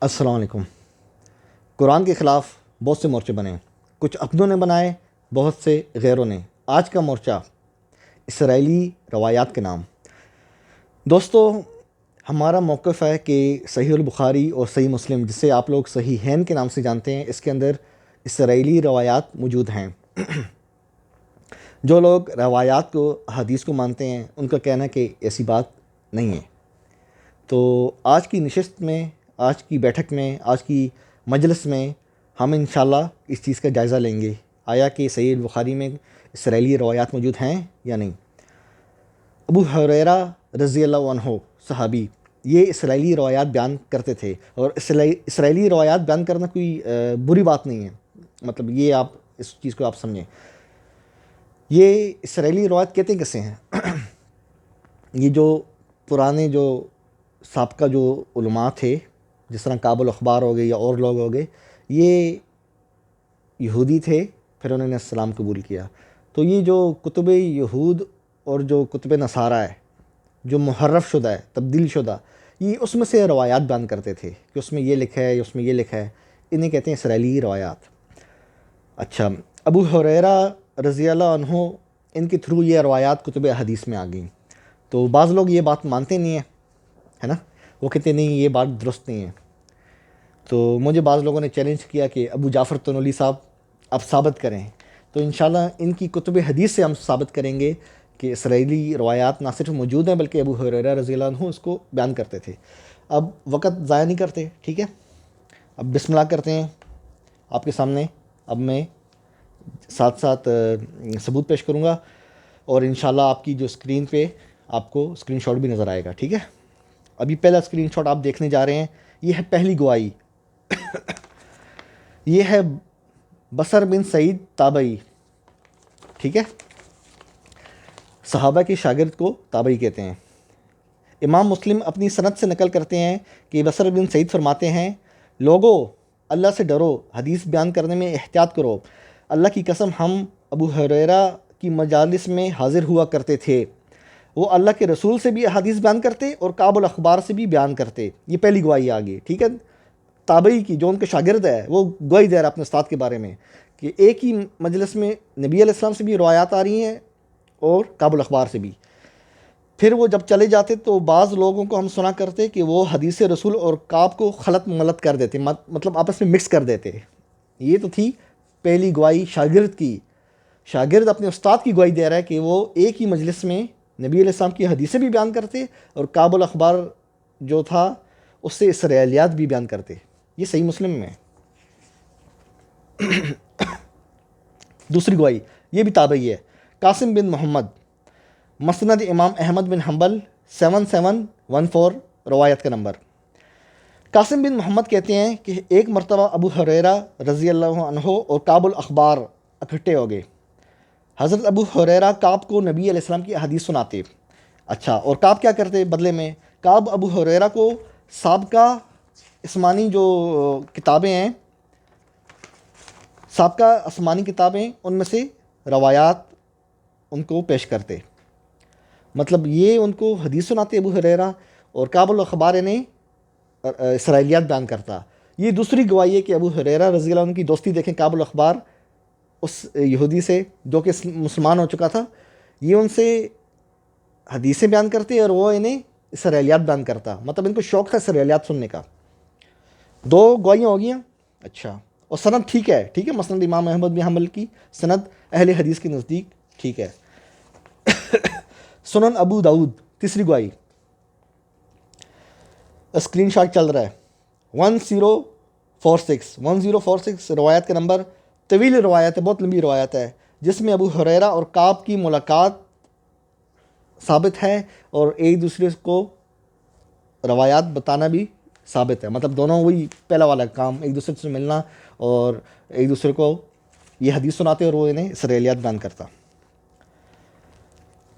السلام علیکم۔ قرآن کے خلاف بہت سے مورچے بنے، کچھ اپنوں نے بنائے، بہت سے غیروں نے۔ آج کا مورچہ اسرائیلی روایات کے نام۔ دوستو، ہمارا موقف ہے کہ صحیح البخاری اور صحیح مسلم، جسے آپ لوگ صحیحین کے نام سے جانتے ہیں، اس کے اندر اسرائیلی روایات موجود ہیں۔ جو لوگ روایات کو، حدیث کو مانتے ہیں، ان کا کہنا ہے کہ ایسی بات نہیں ہے۔ تو آج کی نشست میں، آج کی بیٹھک میں، آج کی مجلس میں ہم انشاءاللہ اس چیز کا جائزہ لیں گے، آیا کہ صحیح البخاری میں اسرائیلی روایات موجود ہیں یا نہیں۔ ابو ہریرہ رضی اللہ عنہ صحابی، یہ اسرائیلی روایات بیان کرتے تھے، اور اسرائیلی روایات بیان کرنا کوئی بری بات نہیں ہے، مطلب یہ آپ اس چیز کو آپ سمجھیں۔ یہ اسرائیلی روایات کہتے کیسے ہیں؟ یہ جو پرانے جو سابقہ جو علماء تھے، جس طرح کعب الاخبار ہو گئے یا اور لوگ ہو گئے، یہ یہودی تھے، پھر انہوں نے اسلام قبول کیا۔ تو یہ جو کتب یہود اور جو کتب نصارہ ہے، جو محرف شدہ ہے، تبدیل شدہ، یہ اس میں سے روایات بیان کرتے تھے کہ اس میں یہ لکھا ہے یا اس میں یہ لکھا ہے، انہیں کہتے ہیں اسرائیلی روایات۔ اچھا، ابو ہریرہ رضی اللہ عنہ، ان کے تھرو یہ روایات کتب حدیث میں آ گئیں۔ تو بعض لوگ یہ بات مانتے نہیں ہیں، ہے نا، وہ کہتے نہیں یہ بات درست نہیں ہے۔ تو مجھے بعض لوگوں نے چیلنج کیا کہ ابو جعفر تنولی صاحب آپ ثابت کریں، تو انشاءاللہ ان کی کتب حدیث سے ہم ثابت کریں گے کہ اسرائیلی روایات نہ صرف موجود ہیں بلکہ ابو ہریرہ رضی اللہ عنہ اس کو بیان کرتے تھے۔ اب وقت ضائع نہیں کرتے، ٹھیک ہے، اب بسم اللہ کرتے ہیں آپ کے سامنے۔ اب میں ساتھ ساتھ ثبوت پیش کروں گا، اور انشاءاللہ آپ کی جو اسکرین پہ آپ کو اسکرین شاٹ بھی نظر آئے گا، ٹھیک ہے۔ ابھی پہلا اسکرین شاٹ آپ دیکھنے جا رہے ہیں، یہ ہے پہلی گواہی۔ یہ ہے بصر بن سعید تابعی، ٹھیک ہے، صحابہ کے شاگرد کو تابعی کہتے ہیں۔ امام مسلم اپنی سند سے نقل کرتے ہیں کہ بصر بن سعید فرماتے ہیں، لوگو اللہ سے ڈرو، حدیث بیان کرنے میں احتیاط کرو، اللہ کی قسم ہم ابو ہریرہ کی مجالس میں حاضر ہوا کرتے تھے، وہ اللہ کے رسول سے بھی حدیث بیان کرتے اور کعب الاخبار سے بھی بیان کرتے۔ یہ پہلی گواہی آ گئی، ٹھیک ہے، تابعی کی، جو ان کے شاگرد ہے وہ گواہی دے رہا ہے اپنے استاد کے بارے میں کہ ایک ہی مجلس میں نبی علیہ السلام سے بھی روایات آ رہی ہیں اور کعب الاخبار سے بھی۔ پھر وہ جب چلے جاتے تو بعض لوگوں کو ہم سنا کرتے کہ وہ حدیث رسول اور کعب کو خلط ملط کر دیتے، مطلب آپس میں مکس کر دیتے۔ یہ تو تھی پہلی گواہی شاگرد کی، شاگرد اپنے استاد کی گواہی دے رہا ہے کہ وہ ایک ہی مجلس میں نبی علیہ السلام کی حدیثیں بھی بیان کرتے اور کعب الاخبار جو تھا اس سے اسرائیلیات بھی بیان کرتے۔ یہ صحیح مسلم میں ہے۔ دوسری گواہی، یہ بھی تابعی ہے، قاسم بن محمد، مسند امام احمد بن حنبل 7714 روایت کا نمبر۔ قاسم بن محمد کہتے ہیں کہ ایک مرتبہ ابو ہریرہ رضی اللہ عنہ اور کعب الاخبار اکٹھے ہو گئے۔ حضرت ابو ہریرہ کعب کو نبی علیہ السلام کی حدیث سناتے۔ اچھا، اور کعب کیا کرتے بدلے میں؟ کعب ابو ہریرہ کو سابقہ آسمانی جو کتابیں ہیں، سابقہ آسمانی کتابیں، ان میں سے روایات ان کو پیش کرتے، مطلب یہ ان کو حدیث سناتے ابو ہریرہ، اور کعب الاخبار انہیں اسرائیلیات بیان کرتا۔ یہ دوسری گواہی ہے کہ ابو ہریرہ رضی اللہ عنہ کی دوستی دیکھیں کعب الاخبار اس یہودی سے جو کہ مسلمان ہو چکا تھا، یہ ان سے حدیثیں بیان کرتے اور وہ انہیں اسرائیلیات بیان کرتا، مطلب ان کو شوق تھا اسرائیلیات سننے کا۔ دو گواہیاں ہو گئیں۔ اچھا، اور سند ٹھیک ہے، ٹھیک ہے، مسند امام احمد بن حنبل کی سند اہل حدیث کے نزدیک ٹھیک ہے۔ سنن ابو داؤد، تیسری گواہی، اسکرین شاٹ چل رہا ہے، 1046 روایت کا نمبر، طویل روایت ہے، بہت لمبی روایت ہے، جس میں ابو ہریرہ اور کعب کی ملاقات ثابت ہے اور ایک دوسرے کو روایات بتانا بھی ثابت ہے، مطلب دونوں وہی پہلا والا کام، ایک دوسرے سے ملنا اور ایک دوسرے کو یہ حدیث سناتے اور وہ انہیں اسرائیلیات بیان کرتا۔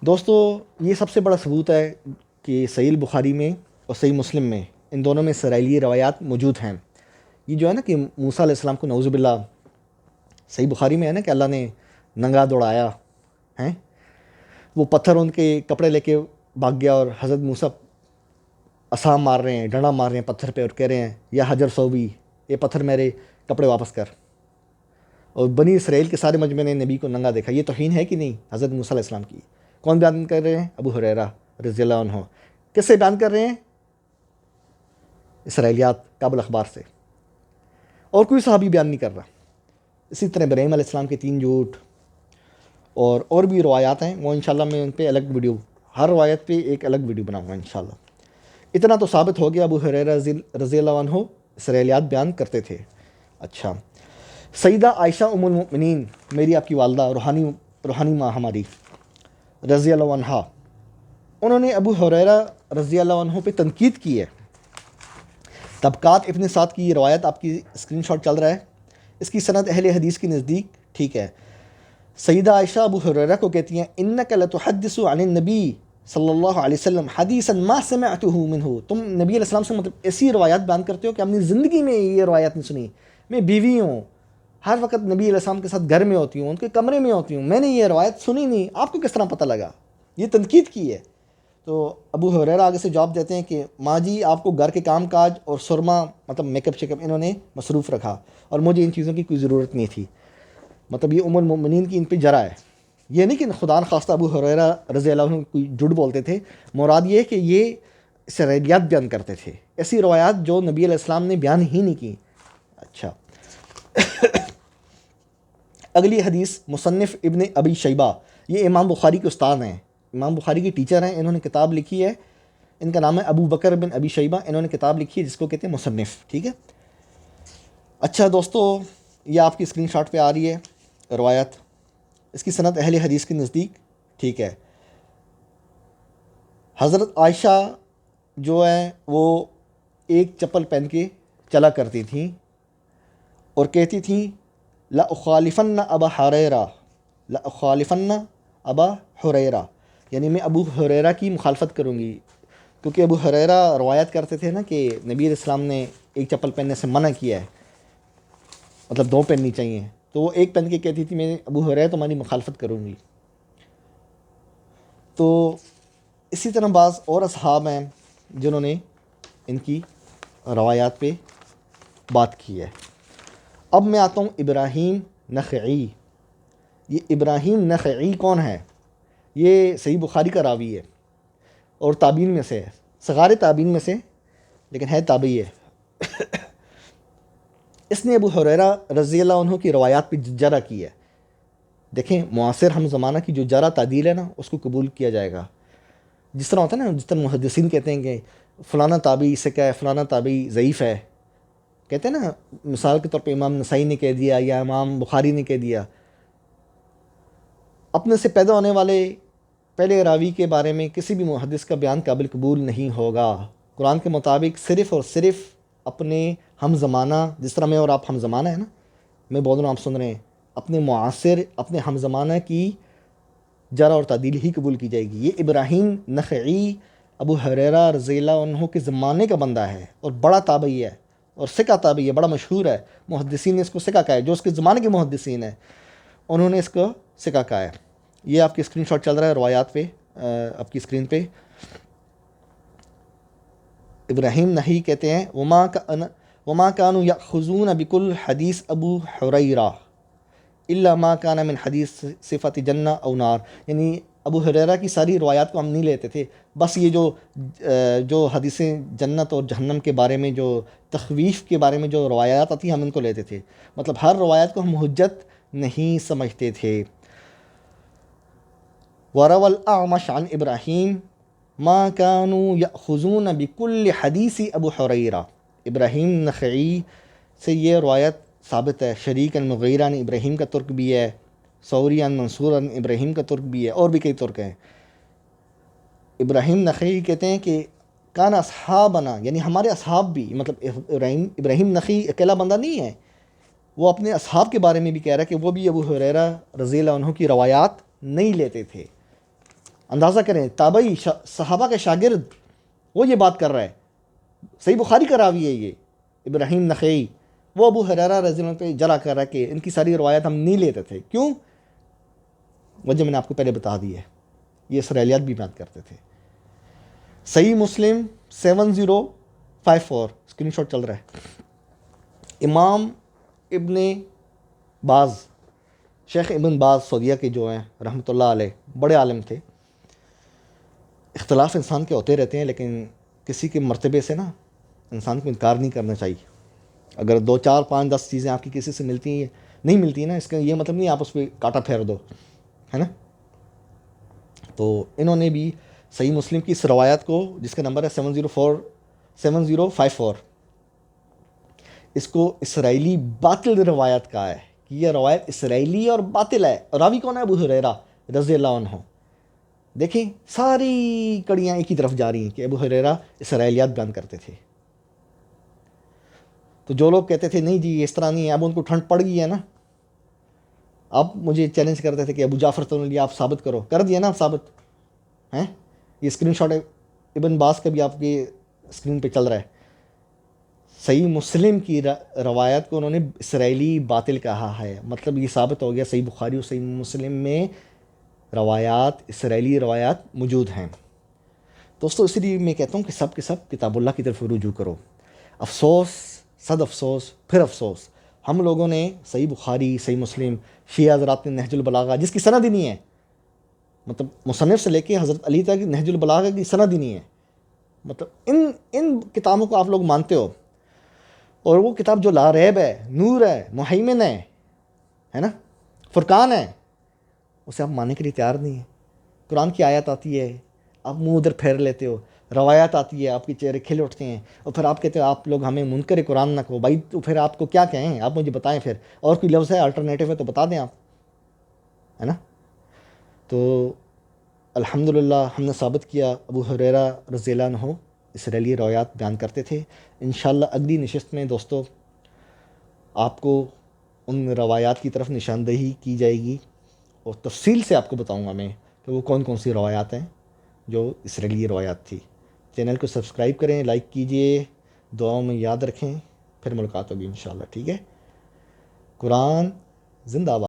دوستو، یہ سب سے بڑا ثبوت ہے کہ صحیح البخاری میں اور صحیح مسلم میں، ان دونوں میں اسرائیلی روایات موجود ہیں۔ یہ جو ہے نا کہ موسیٰ علیہ السلام کو نعوذ باللہ صحیح بخاری میں ہے نا کہ اللہ نے ننگا دوڑایا وہ پتھر ان کے کپڑے لے کے بھاگ گیا اور حضرت موسیٰ عصا مار رہے ہیں، ڈنڈا مار رہے ہیں پتھر پہ اور کہہ رہے ہیں یا حجر صوبی، یہ پتھر میرے کپڑے واپس کر، اور بنی اسرائیل کے سارے مجمع نے نبی کو ننگا دیکھا، یہ توہین ہے کہ نہیں حضرت موسیٰ علیہ السلام کی؟ کون بیان کر رہے ہیں؟ ابو ہریرہ رضی اللہ عنہ۔ کس سے بیان کر رہے ہیں؟ اسرائیلیات، کابل اخبار سے، اور کوئی صحابی بیان نہیں کر رہا۔ اسی طرح ابراہیم علیہ السلام کے 3 جھوٹ اور بھی روایات ہیں، وہ انشاءاللہ میں ان پہ الگ ویڈیو، ہر روایت پہ ایک الگ ویڈیو بناؤں گا انشاءاللہ۔ اتنا تو ثابت ہو گیا ابو ہریرہ رضی اللہ عنہ اسرائیلیات بیان کرتے تھے۔ اچھا، سیدہ عائشہ ام المؤمنین، میری آپ کی والدہ، روحانی ماں ہماری، رضی اللہ عنہا، انہوں نے ابو ہریرہ رضی اللہ عنہ پہ تنقید کی ہے۔ طبقات ابن سعد کی یہ روایت آپ کی اسکرین شاٹ چل رہا ہے، اس کی سند اہل حدیث کے نزدیک ٹھیک ہے۔ سیدہ عائشہ ابو ہریرہ کو کہتی ہیں انک لتحدث عن النبی صلی اللہ علیہ وسلم حدیثا ما سمعته منہ، تم نبی علیہ السلام سے مطلب ایسی روایات بیان کرتے ہو کہ اپنی زندگی میں یہ روایات نہیں سنی، میں بیوی ہوں، ہر وقت نبی علیہ السلام کے ساتھ گھر میں ہوتی ہوں، ان کے کمرے میں ہوتی ہوں، میں نے یہ روایت سنی نہیں، آپ کو کس طرح پتہ لگا؟ یہ تنقید کی ہے۔ تو ابو ہریرہ آگے سے جواب دیتے ہیں کہ ماں جی آپ کو گھر کے کام کاج اور سرما مطلب میک اپ شیک اپ انہوں نے مصروف رکھا، اور مجھے ان چیزوں کی کوئی ضرورت نہیں تھی۔ مطلب یہ ام المؤمنین کی ان پہ جرا ہے، یہ نہیں کہ خدا نخواستہ ابو ہریرہ رضی اللہ عنہ کوئی جھوٹ بولتے تھے، مراد یہ ہے کہ یہ اسرائیلیات بیان کرتے تھے، ایسی روایات جو نبی علیہ السلام نے بیان ہی نہیں کی۔ اچھا، اگلی حدیث مصنف ابن ابی شیبہ، یہ امام بخاری کے استاد ہیں، امام بخاری کی ٹیچر ہیں، انہوں نے کتاب لکھی ہے، ان کا نام ہے ابو بکر بن ابی شیبہ، انہوں نے کتاب لکھی ہے جس کو کہتے ہیں مصنف، ٹھیک ہے۔ اچھا دوستو، یہ آپ کی اسکرین شاٹ پہ آ رہی ہے روایت، اس کی سند اہل حدیث کے نزدیک ٹھیک ہے۔ حضرت عائشہ جو ہے وہ ایک چپل پہن کے چلا کرتی تھیں اور کہتی تھیں لأخالفن ابا حریرہ، لأخالفن ابا حریرہ، یعنی میں ابو حریرہ کی مخالفت کروں گی، کیونکہ ابو حریرہ روایت کرتے تھے نا کہ نبی علیہ السلام نے ایک چپل پہننے سے منع کیا ہے، مطلب 2 پہننی چاہیے، تو وہ ایک پہن کے کہتی تھی میں ابو حریرہ تمہاری مخالفت کروں گی۔ تو اسی طرح بعض اور اصحاب ہیں جنہوں نے ان کی روایات پہ بات کی ہے۔ اب میں آتا ہوں ابراہیم نخعی۔ یہ ابراہیم نخعی کون ہے؟ یہ صحیح بخاری کا راوی ہے اور تابعین میں سے ہے، صغار تابعین میں سے، لیکن ہے تابعی ہے۔ اس نے ابو ہریرہ رضی اللہ عنہ کی روایات پہ جرح کی ہے۔ دیکھیں معاصر ہم زمانہ کی جو جرح تعدیل ہے نا اس کو قبول کیا جائے گا، جس طرح ہوتا ہے نا، جس طرح محدثین کہتے ہیں کہ فلانا تابعی سے کیا ہے، فلانا تابعی ضعیف ہے، کہتے ہیں نا، مثال کے طور پہ امام نسائی نے کہہ دیا یا امام بخاری نے کہہ دیا، اپنے سے پیدا ہونے والے پہلے راوی کے بارے میں کسی بھی محدث کا بیان قابل قبول نہیں ہوگا۔ قرآن کے مطابق صرف اور صرف اپنے ہم زمانہ، جس طرح میں اور آپ ہم زمانہ ہے نا، میں بول رہا ہوں آپ سن رہے ہیں، اپنے معاصر اپنے ہم زمانہ کی جرح اور تعدیل ہی قبول کی جائے گی۔ یہ ابراہیم نخعی ابو ہریرہ رضی اللہ عنہ کے زمانے کا بندہ ہے اور بڑا تابعی ہے اور ثقہ تابعی ہے، بڑا مشہور ہے، محدثین نے اس کو ثقہ کہا ہے، جو اس کے زمانے کے محدثین ہیں انہوں نے اس کو ثقہ کہا ہے۔ یہ آپ کی اسکرین شاٹ چل رہا ہے روایات پہ، آپ کی اسکرین پہ۔ ابراہیم نخعی کہتے ہیں وما كانوا يأخذون بكل حدیث ابو حریرہ الا ما كان من حدیث صفت جنہ او نار، یعنی ابو حریرہ کی ساری روایات کو ہم نہیں لیتے تھے، بس یہ جو حدیثیں جنت اور جہنم کے بارے میں، جو تخویف کے بارے میں جو روایات آتی ہیں ہم ان کو لیتے تھے، مطلب ہر روایت کو ہم حجت نہیں سمجھتے تھے۔ وروى الأعمش عن ابراہیم ما كانوا يأخذون بكل حدیث ابو حریرہ، ابراہیم نخعی سے یہ روایت ثابت ہے۔ شریک المغیرہ نے ابراہیم کا ترک بھی ہے، ثوری عن منصور عن ابراہیم کا ترک بھی ہے، اور بھی کئی ترک ہیں۔ ابراہیم نخعی کہتے ہیں کہ کان اصحابنا، یعنی ہمارے اصحاب بھی، مطلب ابراہیم نخعی اکیلا بندہ نہیں ہے، وہ اپنے اصحاب کے بارے میں بھی کہہ رہا ہے کہ وہ بھی ابو ہریرہ رضی اللہ عنہ کی روایات نہیں لیتے تھے۔ اندازہ کریں، تابعی صحابہ کے شاگرد وہ یہ بات کر رہا ہے، صحیح بخاری کا راوی ہے یہ ابراہیم نخعی، وہ ابو ہریرہ رضی اللہ عنہ پہ جرح کر رہا ہے کہ ان کی ساری روایات ہم نہیں لیتے تھے۔ کیوں؟ وجہ میں نے آپ کو پہلے بتا دی ہے، یہ اسرائیلیات بھی بیان کرتے تھے۔ صحیح مسلم 7054 اسکرین شاٹ چل رہا ہے. امام ابن باز، شیخ ابن باز سعودیہ کے جو ہیں رحمۃ اللہ علیہ، بڑے عالم تھے. اختلاف انسان کے ہوتے رہتے ہیں، لیکن کسی کے مرتبے سے نا انسان کو انکار نہیں کرنا چاہیے. اگر 2 4 5 10 چیزیں آپ کی کسی سے ملتی ہیں نہیں ملتی ہیں نا، اس کا یہ مطلب نہیں آپ اس پہ کاٹا پھیر دو، ہے نا. تو انہوں نے بھی صحیح مسلم کی اس روایت کو، جس کا نمبر ہے 7054، اس کو اسرائیلی باطل روایت کہا ہے کہ یہ روایت اسرائیلی اور باطل ہے. راوی کون ہے؟ ابو ہریرہ رضی اللہ عنہ. دیکھیں ساری کڑیاں ایک ہی طرف جا رہی ہیں کہ ابو ہریرہ اسرائیلیات بیان کرتے تھے. تو جو لوگ کہتے تھے نہیں جی اس طرح نہیں ہے، اب ان کو ٹھنڈ پڑ گئی ہے نا، اب مجھے چیلنج کرتے تھے کہ ابو جعفر طبری آپ ثابت کرو، کر دیا نا آپ ثابت ہیں. یہ اسکرین شاٹ ابن باز کا بھی آپ کے اسکرین پہ چل رہا ہے. صحیح مسلم کی روایت کو انہوں نے اسرائیلی باطل کہا ہے. مطلب یہ ثابت ہو گیا صحیح بخاری اور صحیح مسلم میں روایات، اسرائیلی روایات موجود ہیں. دوستو اسی لیے میں کہتا ہوں کہ سب کے سب کتاب اللہ کی طرف رجوع کرو. افسوس، صد افسوس پھر افسوس، ہم لوگوں نے صحیح بخاری، صحیح مسلم، شیعہ حضرات نے نہج البلاغہ جس کی سند ہی نہیں ہے، مطلب مصنف سے لے کے حضرت علی تک نہج البلاغہ کی سند ہی نہیں ہے، مطلب ان کتابوں کو آپ لوگ مانتے ہو، اور وہ کتاب جو لا ریب ہے، نور ہے، محیمن ہے نا، فرقان ہے، اسے آپ ماننے کے لیے تیار نہیں ہیں. قرآن کی آیت آتی ہے آپ منہ ادھر پھیر لیتے ہو، روایات آتی ہے آپ کے چہرے کھل اٹھتے ہیں، اور پھر آپ کہتے ہو آپ لوگ ہمیں منکر قرآن نہ کہو. بھائی تو پھر آپ کو کیا کہیں؟ آپ مجھے بتائیں پھر، اور کوئی لفظ ہے الٹرنیٹیو ہے تو بتا دیں آپ، ہے نا. تو الحمدللہ ہم نے ثابت کیا ابو ہریرہ رضی اللہ عنہ اسرائیلی روایات بیان کرتے تھے. انشاءاللہ اگلی نشست میں دوستو آپ کو ان روایات کی طرف نشاندہی کی جائے گی، اور تفصیل سے آپ کو بتاؤں گا میں کہ وہ کون کون سی روایات ہیں جو اسرائیلی روایات تھی. چینل کو سبسکرائب کریں، لائک کیجئے، دعاؤں میں یاد رکھیں. پھر ملاقات ہوگی انشاءاللہ. ٹھیک ہے. قرآن زندہ باد.